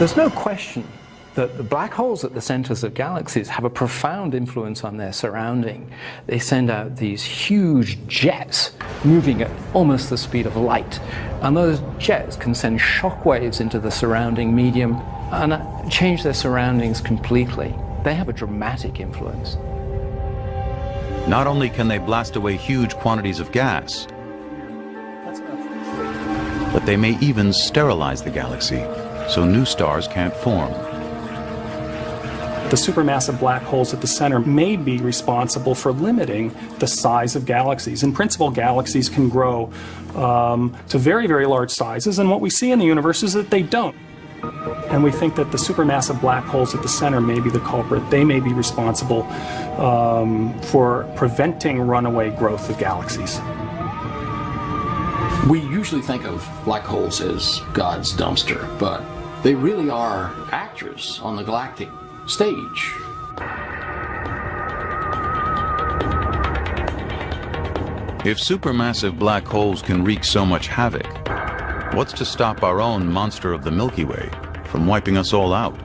There's no question that the black holes at the centers of galaxies have a profound influence on their surrounding. They send out these huge jets moving at almost the speed of light. And those jets can send shock waves into the surrounding medium and change their surroundings completely. They have a dramatic influence. Not only can they blast away huge quantities of gas, but they may even sterilize the galaxy so new stars can't form. The supermassive black holes at the center may be responsible for limiting the size of galaxies. In principle, galaxies can grow to very, very large sizes, and what we see in the universe is that they don't. And we think that the supermassive black holes at the center may be the culprit. They may be responsible for preventing runaway growth of galaxies. We usually think of black holes as God's dumpster, but they really are actors on the galactic stage. If supermassive black holes can wreak so much havoc, what's to stop our own monster of the Milky Way from wiping us all out?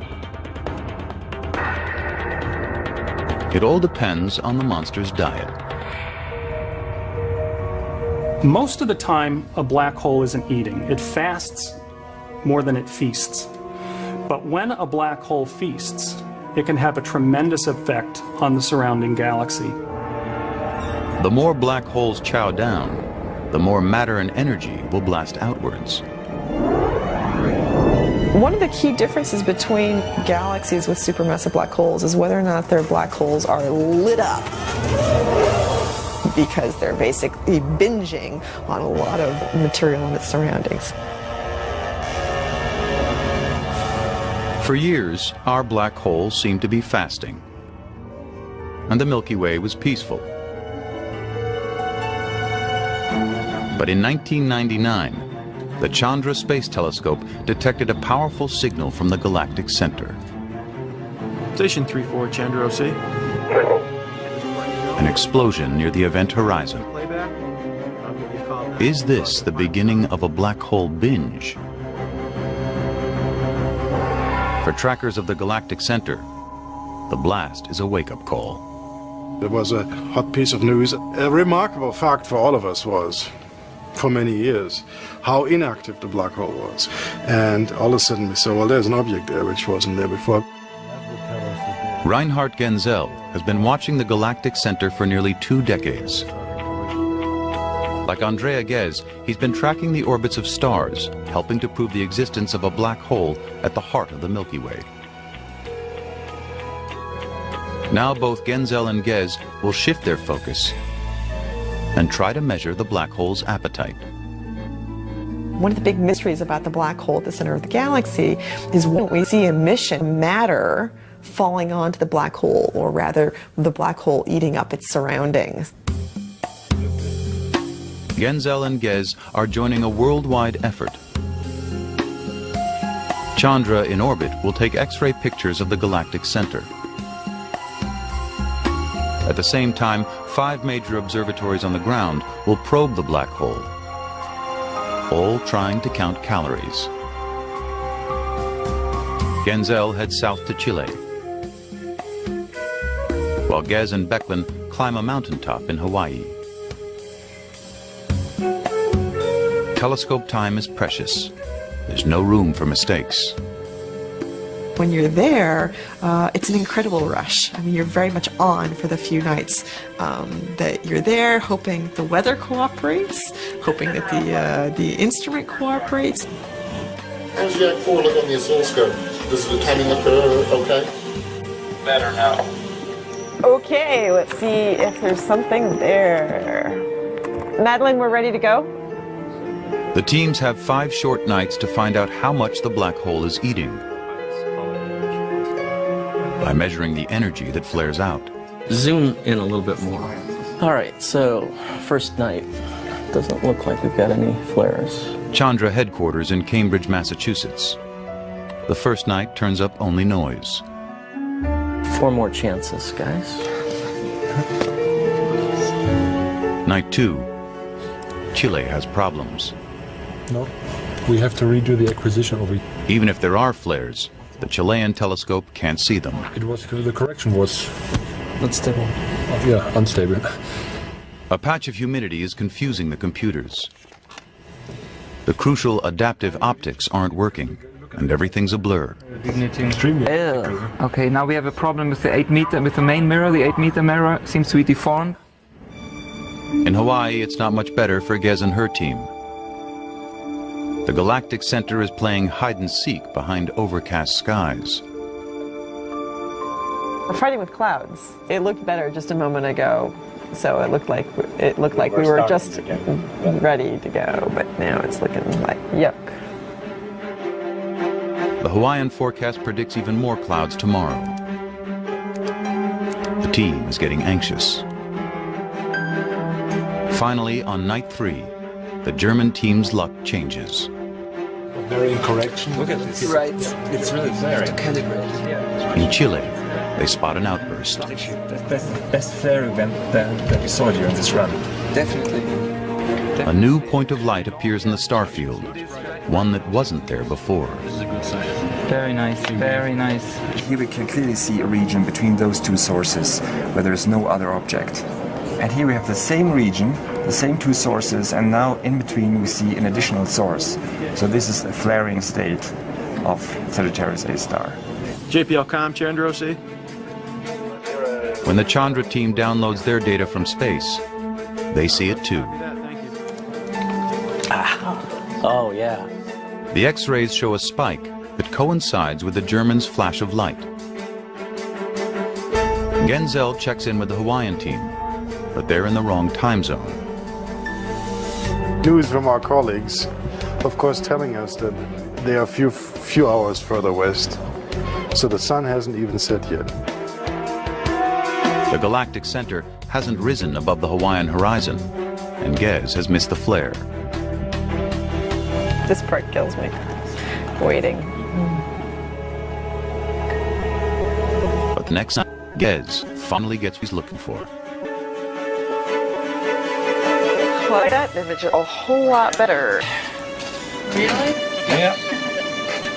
It all depends on the monster's diet. Most of the time, a black hole isn't eating. It fasts more than it feasts. But when a black hole feasts, it can have a tremendous effect on the surrounding galaxy. The more black holes chow down, the more matter and energy will blast outwards. One of the key differences between galaxies with supermassive black holes is whether or not their black holes are lit up, because they're basically binging on a lot of material in its surroundings. For years, our black hole seemed to be fasting, and the Milky Way was peaceful. But in 1999, the Chandra Space Telescope detected a powerful signal from the galactic center. Station 34, Chandra OC. An explosion near the event horizon. Is this the beginning of a black hole binge? For trackers of the galactic center, the blast is a wake-up call. It was a hot piece of news. A remarkable fact for all of us was, for many years, how inactive the black hole was. And all of a sudden we saw, well, there's an object there which wasn't there before. Reinhard Genzel has been watching the galactic center for nearly 2 decades. Like Andrea Ghez, he's been tracking the orbits of stars, helping to prove the existence of a black hole at the heart of the Milky Way. Now both Genzel and Ghez will shift their focus and try to measure the black hole's appetite. One of the big mysteries about the black hole at the center of the galaxy is when we see emission matter falling onto the black hole, or rather the black hole eating up its surroundings. Genzel and Ghez are joining a worldwide effort. Chandra in orbit will take X-ray pictures of the galactic center. At the same time, 5 major observatories on the ground will probe the black hole, all trying to count calories. Genzel heads south to Chile, while Ghez and Becklin climb a mountaintop in Hawaii. Telescope time is precious. There's no room for mistakes. When you're there, it's an incredible rush. I mean, you're very much on for the few nights that you're there, hoping the weather cooperates, hoping that the instrument cooperates. How's the Yak 4 look on the oscilloscope? Does the timing look okay? Better now. Okay, let's see if there's something there. Madeline, we're ready to go? The teams have 5 short nights to find out how much the black hole is eating by measuring the energy that flares out. Zoom in a little bit more. All right, so first night. Doesn't look like we've got any flares. Chandra headquarters in Cambridge, Massachusetts. The first night turns up only noise. 4 more chances, guys. Night 2. Chile has problems. No, We have to redo the acquisition of it. Even if there are flares, the Chilean telescope can't see them. The correction was not stable. Yeah, unstable. A patch of humidity is confusing the computers. The crucial adaptive optics aren't working, and everything's a blur. Okay, now we have a problem with the 8 meter, with the main mirror. The 8 meter mirror seems to be deformed. In Hawaii, it's not much better for Gez and her team. The Galactic Center is playing hide-and-seek behind overcast skies. We're fighting with clouds. It looked better just a moment ago, so it looked like we were just ready to go, but now it's looking like yuck. The Hawaiian forecast predicts even more clouds tomorrow. The team is getting anxious. Finally, on night 3, the German team's luck changes. Very incorrection. Look at this. Right. It's really flaring. In Chile, they spot an outburst. That's the best flare event that we saw during this run. Definitely. A new point of light appears in the starfield, one that wasn't there before. Very nice, very nice. Here we can clearly see a region between those two sources where there is no other object. And here we have the same region, the same two sources, and now in between we see an additional source. So this is a flaring state of Sagittarius A star. JPL-COM, Chandra OC. When the Chandra team downloads their data from space, they see it too. Oh, yeah. The X-rays show a spike that coincides with the Germans' flash of light. Genzel checks in with the Hawaiian team, but they're in the wrong time zone. News from our colleagues, of course, telling us that they are a few hours further west, so the sun hasn't even set yet. The Galactic Center hasn't risen above the Hawaiian horizon, and Gez has missed the flare. This part kills me. Waiting. But the next night, Gez finally gets what he's looking for. Well, that image a whole lot better. Really? Yeah.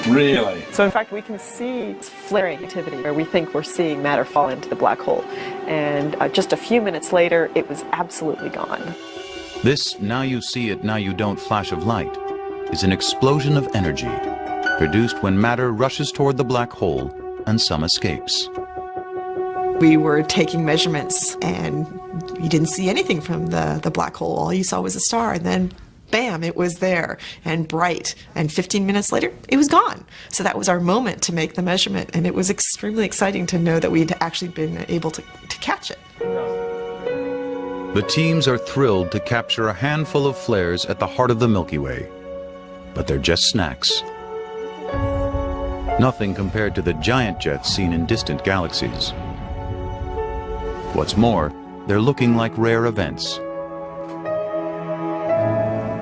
Really? So in fact, we can see flaring activity where we think we're seeing matter fall into the black hole. And just a few minutes later, it was absolutely gone. This now you see it, now you don't flash of light is an explosion of energy produced when matter rushes toward the black hole and some escapes. We were taking measurements and you didn't see anything from the black hole. All you saw was a star, and then bam, it was there and bright. And 15 minutes later, it was gone. So that was our moment to make the measurement, and it was extremely exciting to know that we'd actually been able to catch it. The teams are thrilled to capture a handful of flares at the heart of the Milky Way, but they're just snacks. Nothing compared to the giant jets seen in distant galaxies. What's more, they're looking like rare events.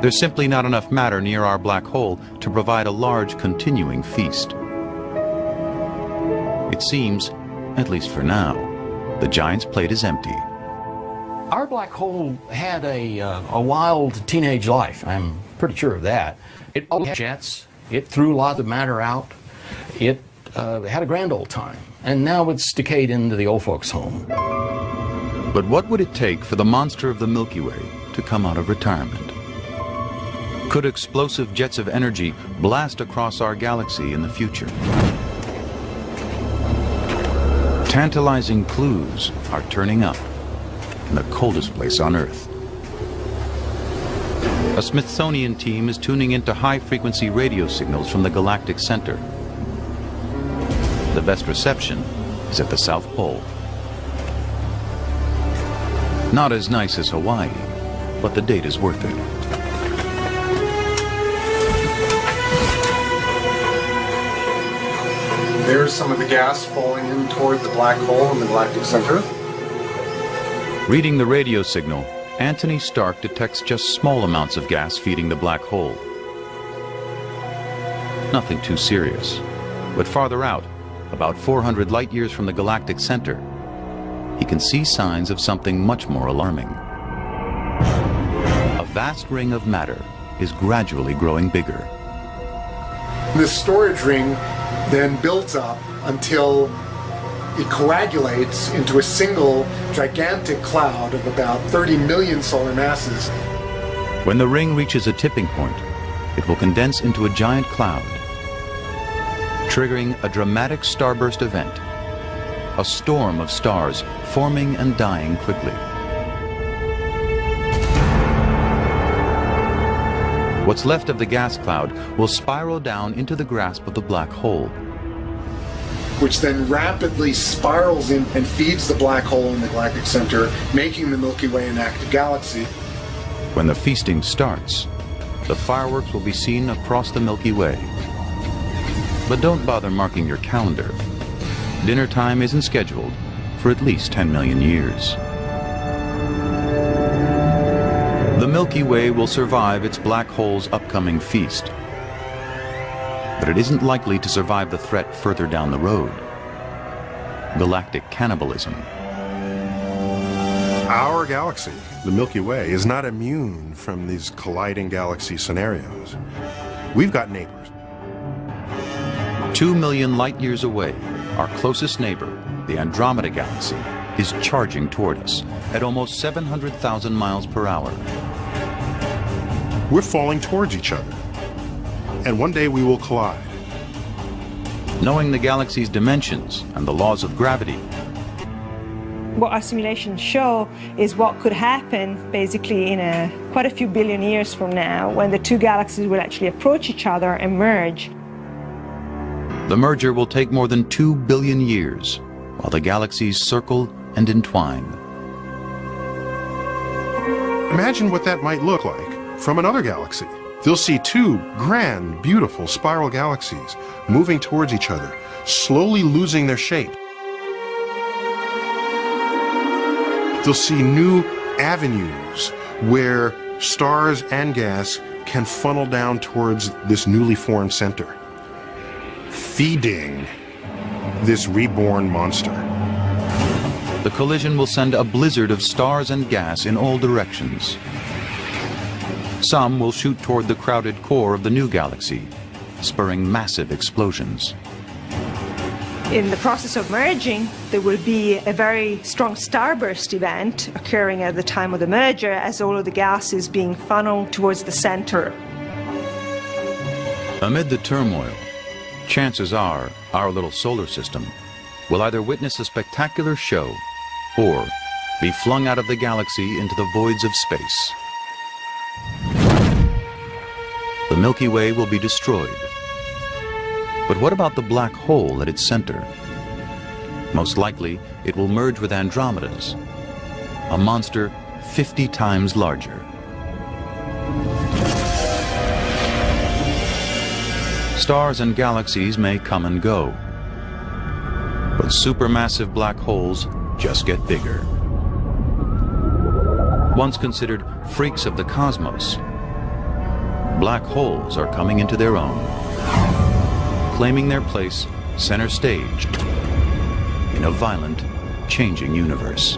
There's simply not enough matter near our black hole to provide a large continuing feast. It seems, at least for now, the giant's plate is empty. Our black hole had a wild teenage life. I'm pretty sure of that. It had jets. It threw a lot of matter out. It had a grand old time. And now it's decayed into the old folks' home. But what would it take for the monster of the Milky Way to come out of retirement? Could explosive jets of energy blast across our galaxy in the future? Tantalizing clues are turning up in the coldest place on Earth. A Smithsonian team is tuning into high-frequency radio signals from the Galactic Center. The best reception is at the South Pole. Not as nice as Hawaii, but the date is worth it. There's some of the gas falling in toward the black hole in the galactic center. Reading the radio signal, Anthony Stark detects just small amounts of gas feeding the black hole. Nothing too serious, but farther out, about 400 light-years from the galactic center, he can see signs of something much more alarming. A vast ring of matter is gradually growing bigger. This storage ring then builds up until it coagulates into a single gigantic cloud of about 30 million solar masses. When the ring reaches a tipping point, it will condense into a giant cloud, triggering a dramatic starburst event, a storm of stars forming and dying quickly. What's left of the gas cloud will spiral down into the grasp of the black hole, which then rapidly spirals in and feeds the black hole in the galactic center, making the Milky Way an active galaxy. When the feasting starts, the fireworks will be seen across the Milky Way. But don't bother marking your calendar. Dinner time isn't scheduled for at least 10 million years. The Milky Way will survive its black hole's upcoming feast, but it isn't likely to survive the threat further down the road: galactic cannibalism. Our galaxy, the Milky Way, is not immune from these colliding galaxy scenarios. We've got neighbors. 2 million light years away, our closest neighbor, the Andromeda Galaxy, is charging toward us at almost 700,000 miles per hour. We're falling towards each other, and one day we will collide. Knowing the galaxy's dimensions and the laws of gravity, what our simulations show is what could happen basically in quite a few billion years from now, when the two galaxies will actually approach each other and merge. the merger will take more than 2 billion years, while the galaxies circle and entwine. Imagine what that might look like from another galaxy. They'll see two grand, beautiful spiral galaxies moving towards each other, slowly losing their shape. They'll see new avenues where stars and gas can funnel down towards this newly formed center, feeding this reborn monster. The collision will send a blizzard of stars and gas in all directions. Some will shoot toward the crowded core of the new galaxy, spurring massive explosions. In the process of merging, there will be a very strong starburst event occurring at the time of the merger as all of the gas is being funneled towards the center. Amid the turmoil, chances are our little solar system will either witness a spectacular show or be flung out of the galaxy into the voids of space. The Milky Way will be destroyed. But what about the black hole at its center? Most likely, it will merge with Andromeda's, a monster 50 times larger. Stars and galaxies may come and go, but supermassive black holes just get bigger. Once considered freaks of the cosmos, black holes are coming into their own, claiming their place center stage in a violent, changing universe.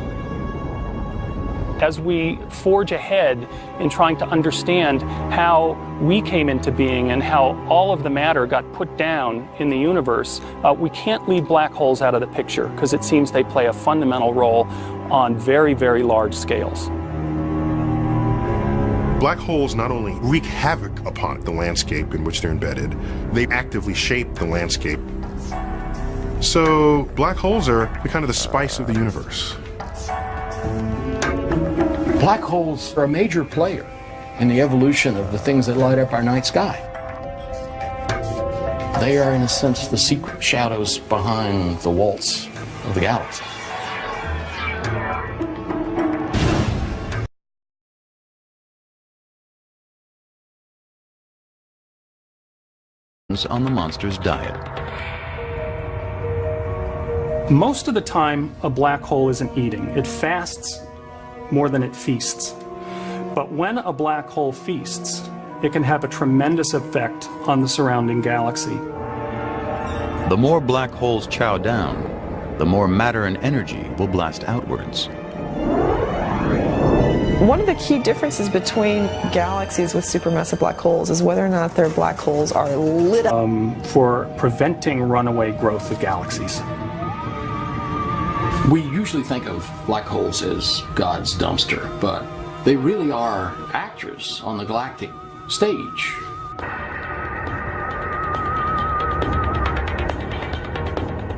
As we forge ahead in trying to understand how we came into being and how all of the matter got put down in the universe, we can't leave black holes out of the picture because it seems they play a fundamental role on very, very large scales. Black holes not only wreak havoc upon the landscape in which they're embedded, they actively shape the landscape. So black holes are kind of the spice of the universe. Black holes are a major player in the evolution of the things that light up our night sky. They are, in a sense, the secret shadows behind the waltz of the galaxy. On the monster's diet. Most of the time, a black hole isn't eating. It fasts more than it feasts. But when a black hole feasts, it can have a tremendous effect on the surrounding galaxy. The more black holes chow down, the more matter and energy will blast outwards. One of the key differences between galaxies with supermassive black holes is whether or not their black holes are lit up. For preventing runaway growth of galaxies. We usually think of black holes as God's dumpster, but they really are actors on the galactic stage.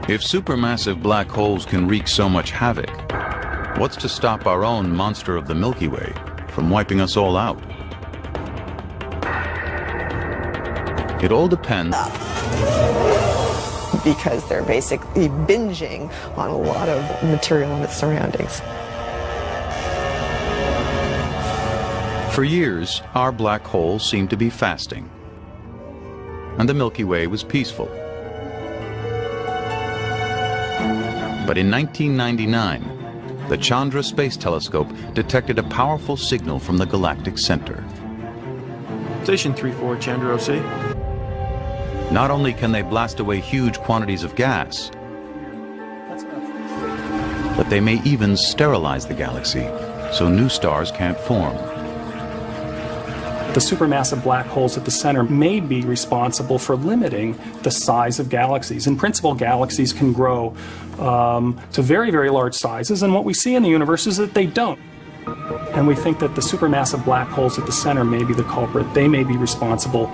If supermassive black holes can wreak so much havoc, what's to stop our own monster of the Milky Way from wiping us all out? It all depends. Because they're basically binging on a lot of material in its surroundings. For years, our black hole seemed to be fasting, and the Milky Way was peaceful. But in 1999, the Chandra Space Telescope detected a powerful signal from the galactic center. Station 34, Chandra OC. Not only can they blast away huge quantities of gas, but they may even sterilize the galaxy so new stars can't form. The supermassive black holes at the center may be responsible for limiting the size of galaxies. In principle, galaxies can grow to very, very large sizes, and what we see in the universe is that they don't. And we think that the supermassive black holes at the center may be the culprit. They may be responsible.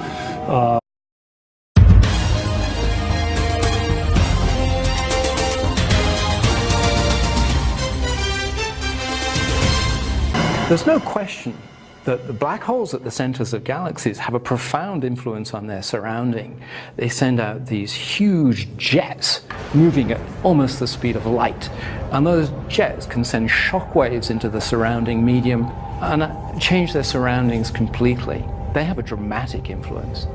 There's no question that the black holes at the centers of galaxies have a profound influence on their surrounding. They send out these huge jets moving at almost the speed of light. And those jets can send shock waves into the surrounding medium and change their surroundings completely. They have a dramatic influence.